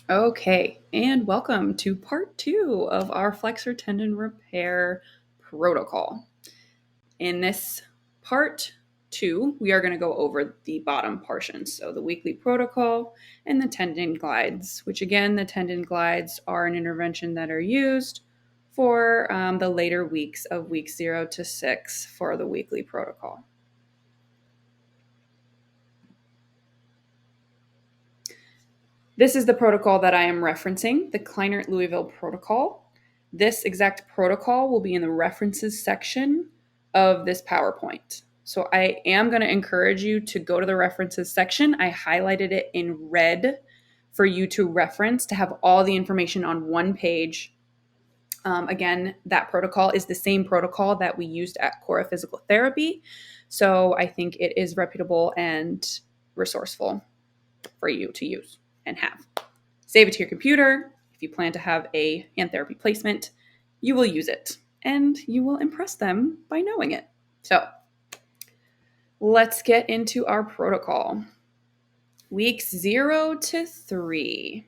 Okay, and welcome to part 2 of our flexor tendon repair protocol. In this part 2, we are going to go over the bottom portions, so the weekly protocol and the tendon glides, which again, the tendon glides are an intervention that are used for the later weeks of week 0 to 6 for the weekly protocol. This is the protocol that I am referencing, the Kleinert-Louisville protocol. This exact protocol will be in the references section of this PowerPoint. So I am going to encourage you to go to the references section. I highlighted it in red for you to reference, to have all the information on one page. Again, that protocol is the same protocol that we used at Cora Physical Therapy. So I think it is reputable and resourceful for you to use and have. Save it to your computer. If you plan to have a hand therapy placement, you will use it and you will impress them by knowing it. So let's get into our protocol. Weeks 0 to 3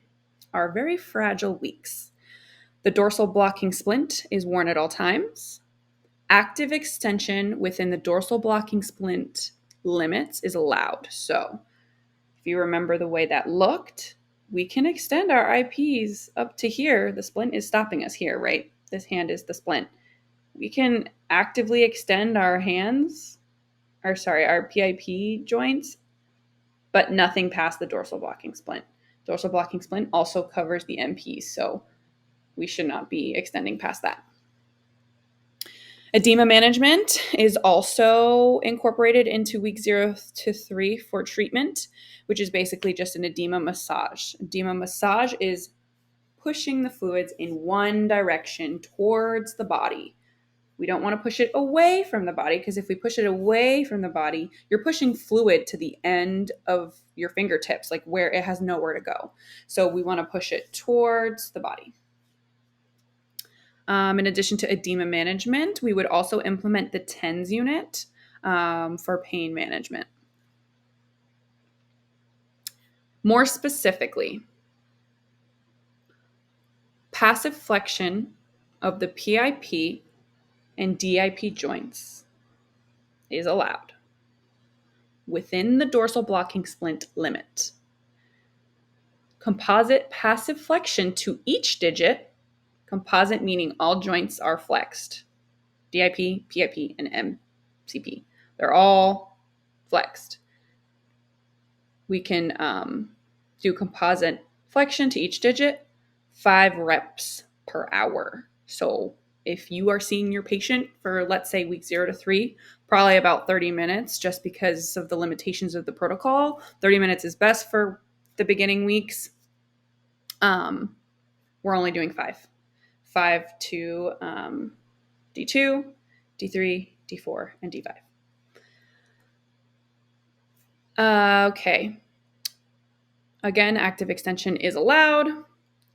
are very fragile weeks. The dorsal blocking splint is worn at all times. Active extension within the dorsal blocking splint limits is allowed. So if you remember the way that looked, we can extend our IPs up to here. The splint is stopping us here, right? This hand is the splint. We can actively extend our hands, our PIP joints, but nothing past the dorsal blocking splint. Dorsal blocking splint also covers the MP, so we should not be extending past that. Edema management is also incorporated into week 0 to 3 for treatment, which is basically just an edema massage. Edema massage is pushing the fluids in one direction towards the body. We don't want to push it away from the body, because if we push it away from the body, you're pushing fluid to the end of your fingertips, like where it has nowhere to go. So we want to push it towards the body. In addition to edema management, we would also implement the TENS unit for pain management. More specifically, passive flexion of the PIP and DIP joints is allowed within the dorsal blocking splint limit. Composite passive flexion to each digit, composite meaning all joints are flexed, DIP, PIP, and MCP. They're all flexed. We can do composite flexion to each digit, 5 reps per hour. So if you are seeing your patient for, let's say, week 0 to 3, probably about 30 minutes, just because of the limitations of the protocol. 30 minutes is best for the beginning weeks. We're only doing 5. 5 to D2, D3, D4, and D5. Okay. Again, active extension is allowed.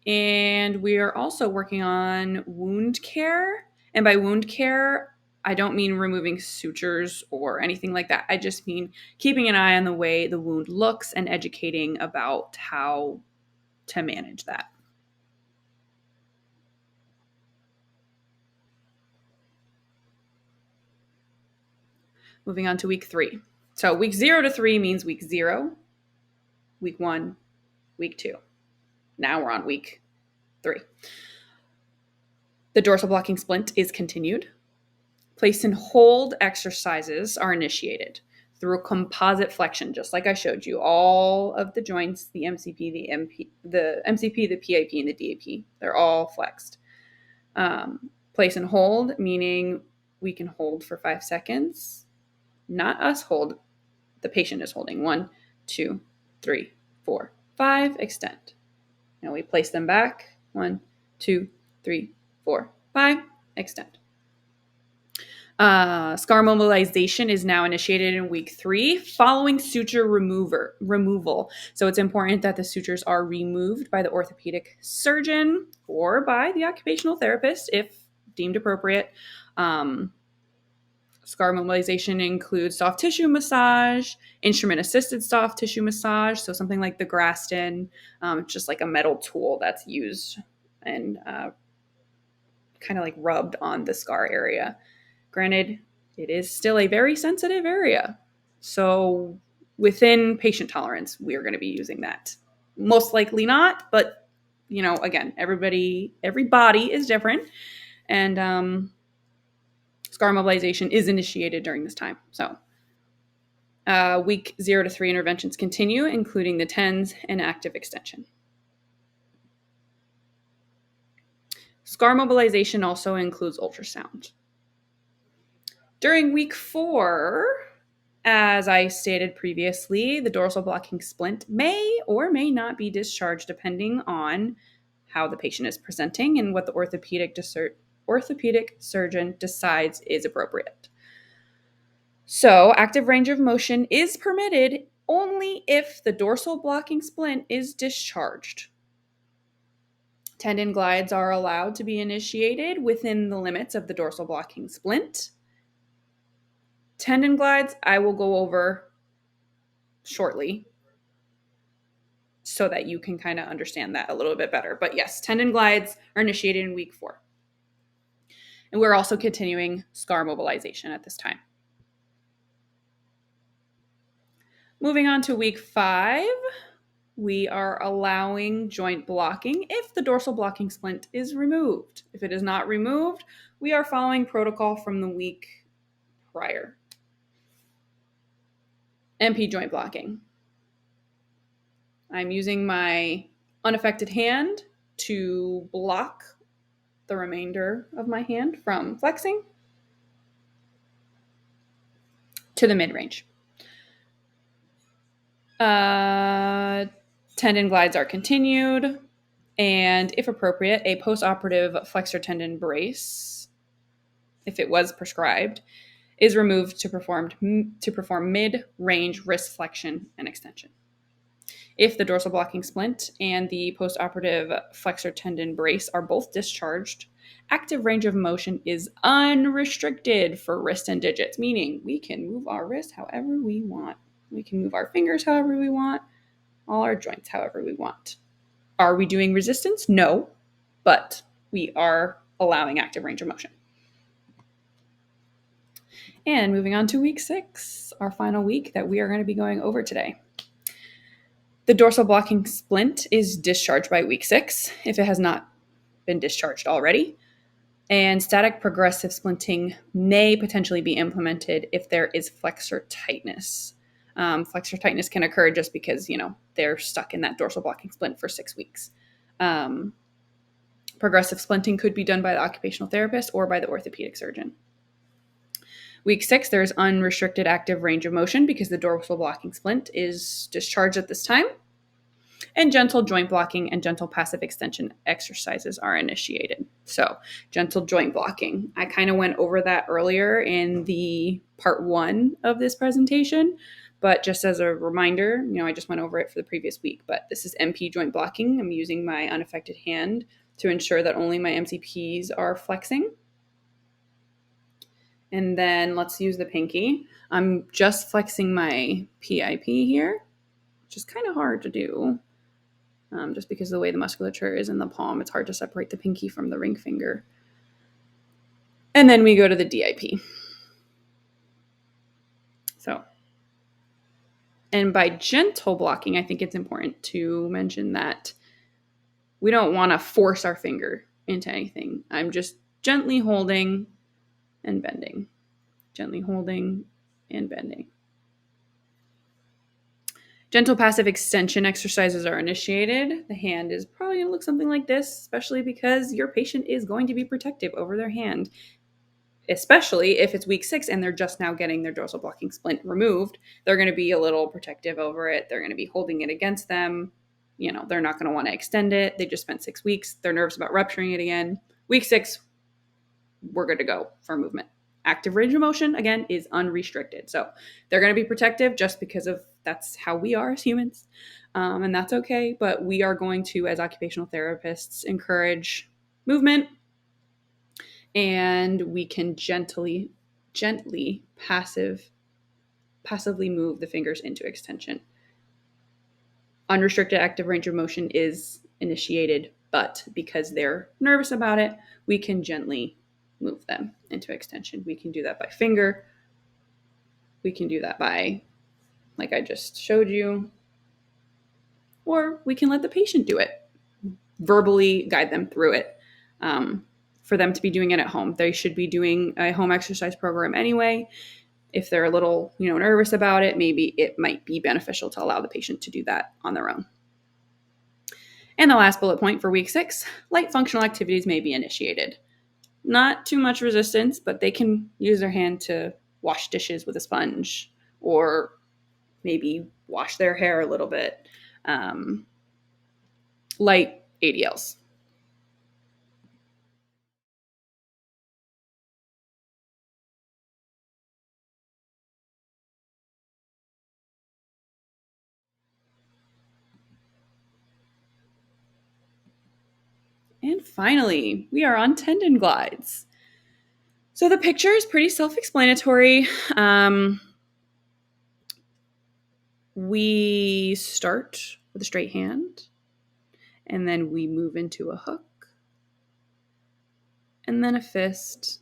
And we are also working on wound care. And by wound care, I don't mean removing sutures or anything like that. I just mean keeping an eye on the way the wound looks and educating about how to manage that. Moving on to week 3. So week 0 to 3 means week 0, week 1, week 2. Now we're on week 3. The dorsal blocking splint is continued. Place and hold exercises are initiated through a composite flexion, just like I showed you. All of the joints, the MCP, the MCP, the PIP, and the DAP, they're all flexed. Place and hold, meaning we can hold for 5 seconds. Not us hold, the patient is holding. 1, 2, 3, 4, 5, extend. Now we place them back. 1, 2, 3, 4, 5, extend. Scar mobilization is now initiated in week 3 following suture removal. So it's important that the sutures are removed by the orthopedic surgeon or by the occupational therapist if deemed appropriate Scar mobilization includes soft tissue massage, instrument-assisted soft tissue massage, so something like the Graston, just like a metal tool that's used and kind of like rubbed on the scar area. Granted, it is still a very sensitive area, so within patient tolerance, we are going to be using that. Most likely not, but again, every body is different, and scar mobilization is initiated during this time. So week 0 to 3 interventions continue, including the TENS and active extension. Scar mobilization also includes ultrasound. During week 4, as I stated previously, the dorsal blocking splint may or may not be discharged depending on how the patient is presenting and what the orthopedic surgeon decides is appropriate. So, active range of motion is permitted only if the dorsal blocking splint is discharged. Tendon glides are allowed to be initiated within the limits of the dorsal blocking splint. Tendon glides, I will go over shortly so that you can kind of understand that a little bit better. But yes, tendon glides are initiated in week 4. And we're also continuing scar mobilization at this time. Moving on to week 5, we are allowing joint blocking if the dorsal blocking splint is removed. If it is not removed, we are following protocol from the week prior. MP joint blocking. I'm using my unaffected hand to block the remainder of my hand from flexing to the mid-range. Tendon glides are continued, and if appropriate, a post-operative flexor tendon brace, if it was prescribed, is removed to perform mid-range wrist flexion and extension. If the dorsal blocking splint and the postoperative flexor tendon brace are both discharged, active range of motion is unrestricted for wrist and digits, meaning we can move our wrist however we want. We can move our fingers however we want, all our joints however we want. Are we doing resistance? No, but we are allowing active range of motion. And moving on to week 6, our final week that we are going to be going over today. The dorsal blocking splint is discharged by week 6 if it has not been discharged already. And static progressive splinting may potentially be implemented if there is flexor tightness. Flexor tightness can occur just because, they're stuck in that dorsal blocking splint for 6 weeks. Progressive splinting could be done by the occupational therapist or by the orthopedic surgeon. Week 6, there's unrestricted active range of motion because the dorsal blocking splint is discharged at this time. And gentle joint blocking and gentle passive extension exercises are initiated. So, gentle joint blocking. I kind of went over that earlier in the part 1 of this presentation, but just as a reminder, I just went over it for the previous week, but this is MP joint blocking. I'm using my unaffected hand to ensure that only my MCPs are flexing. And then let's use the pinky. I'm just flexing my PIP here, which is kind of hard to do. Just because of the way the musculature is in the palm, it's hard to separate the pinky from the ring finger. And then we go to the DIP. So, and by gentle blocking, I think it's important to mention that we don't want to force our finger into anything. I'm just gently holding and bending. Gently holding and bending. Gentle passive extension exercises are initiated. The hand is probably going to look something like this, especially because your patient is going to be protective over their hand, especially if it's week 6 and they're just now getting their dorsal blocking splint removed. They're going to be a little protective over it. They're going to be holding it against them. They're not going to want to extend it. They just spent 6 weeks. They're nervous about rupturing it again. Week 6, we're good to go for movement. Active range of motion, again, is unrestricted. So they're going to be protective just because of that's how we are as humans. And that's okay. But we are going to, as occupational therapists, encourage movement. And we can gently passively move the fingers into extension. Unrestricted active range of motion is initiated, but because they're nervous about it, we can gently move them into extension. We can do that by finger. We can do that by, like I just showed you, or we can let the patient do it, verbally guide them through it. For them to be doing it at home, they should be doing a home exercise program anyway. If they're a little, nervous about it, maybe it might be beneficial to allow the patient to do that on their own. And the last bullet point for week 6, light functional activities may be initiated. Not too much resistance, but they can use their hand to wash dishes with a sponge or maybe wash their hair a little bit. Light ADLs. And finally, we are on tendon glides. So the picture is pretty self-explanatory. We start with a straight hand, and then we move into a hook, and then a fist,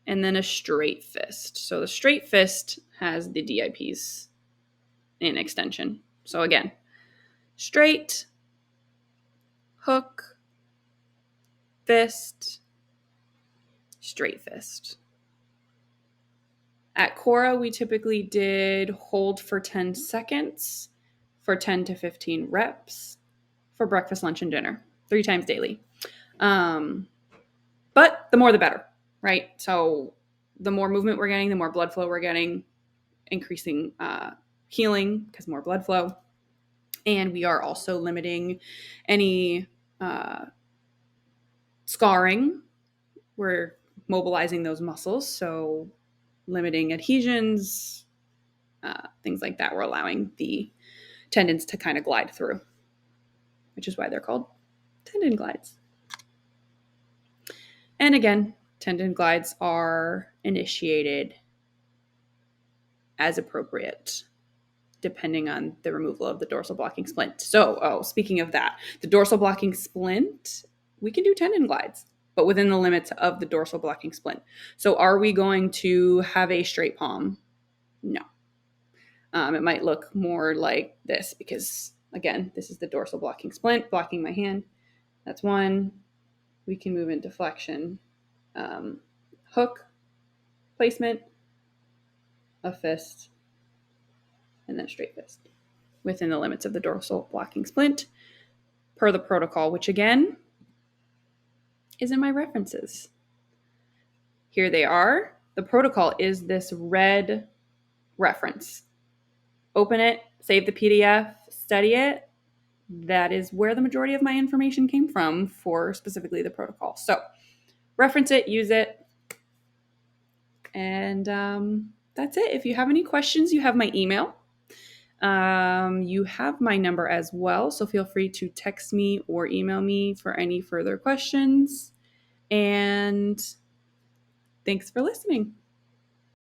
and then a straight fist. So the straight fist has the DIPs in extension. So again, straight, hook, fist, straight fist. At Cora, we typically did hold for 10 seconds for 10 to 15 reps for breakfast, lunch, and dinner, 3 times daily. But the more the better, right? So the more movement we're getting, the more blood flow we're getting, increasing healing because more blood flow. And we are also limiting any scarring. We're mobilizing those muscles, so limiting adhesions, things like that. We're allowing the tendons to kind of glide through, which is why they're called tendon glides. And again, tendon glides are initiated as appropriate, depending on the removal of the dorsal blocking splint. So, speaking of that, the dorsal blocking splint, we can do tendon glides, but within the limits of the dorsal blocking splint. So are we going to have a straight palm? No. It might look more like this because, again, this is the dorsal blocking splint blocking my hand. That's one. We can move into flexion, hook placement, a fist, and then straight fist within the limits of the dorsal blocking splint per the protocol, which again is in my references. Here they are. The protocol is this red reference. Open it, save the PDF, study it. That is where the majority of my information came from for specifically the protocol. So reference it, use it, and that's it. If you have any questions, you have my email. You have my number as well, so feel free to text me or email me for any further questions. And thanks for listening.